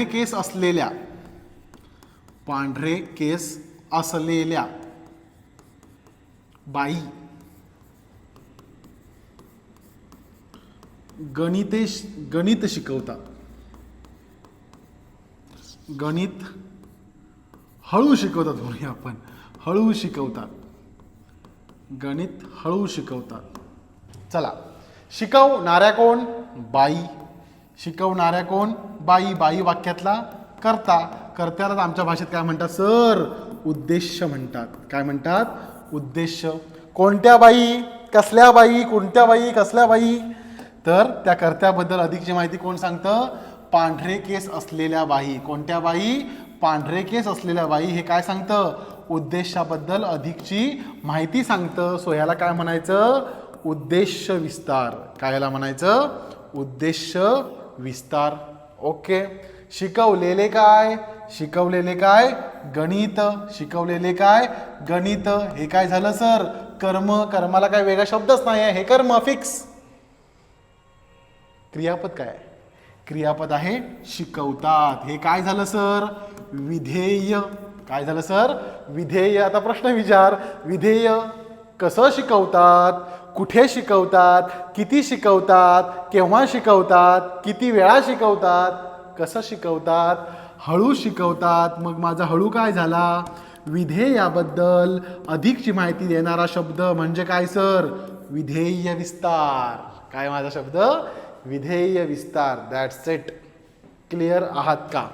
केस असलेल्या, पांढरे केस असलेल्या बाई गणित शिकवतात. गणित हळू शिकवतात, म्हणूया आपण हळू शिकवतात. गणित हळू शिकवतात. चला, शिकवणाऱ्या कोण? बाई. शिकवणाऱ्या कोण? बाई. बाई वाक्यातला कर्ता. कर्त्याला आमच्या भाषेत काय म्हणतात सर? उद्देश म्हणतात. काय म्हणतात? उद्देश. कोणत्या बाई? कसल्या बाई? कोणत्या बाई? कसल्या बाई? तर त्या कर्त्याबद्दल अधिकची माहिती कोण सांगतं? पांढरे केस असलेल्या बाई. कोणत्या बाई? पांढरे केस असलेल्या बाई. हे काय सांगतं? उद्देशाबद्दल अधिकची माहिती सांगतं. सो ह्याला काय म्हणायचं? उद्देश विस्तार. कायला म्हणायचं? उद्देश विस्तार. ओके. शिकवलेले काय? शिकवलेले काय? गणित. शिकवलेले काय? गणित. हे काय झालं सर? कर्म. कर्माला काय वेगळा शब्दच नाही आहे, हे कर्म फिक्स. क्रियापद काय? क्रियापद आहे शिकवतात. हे काय झालं सर? विधेय. काय झालं सर? विधेय. आता प्रश्न विचार. विधेय कसं शिकवतात? कुठे शिकवतात? किती शिकवतात? केव्हा शिकवतात? किती वेळा शिकवतात? कसं शिकवतात? हळू शिकवतात. मग माझा हळू काय झाला? विधेयाबद्दल अधिकची माहिती देणारा शब्द म्हणजे काय सर? विधेय विस्तार. काय माझा शब्द? विधेय विस्तार. That's it. क्लिअर आहात का?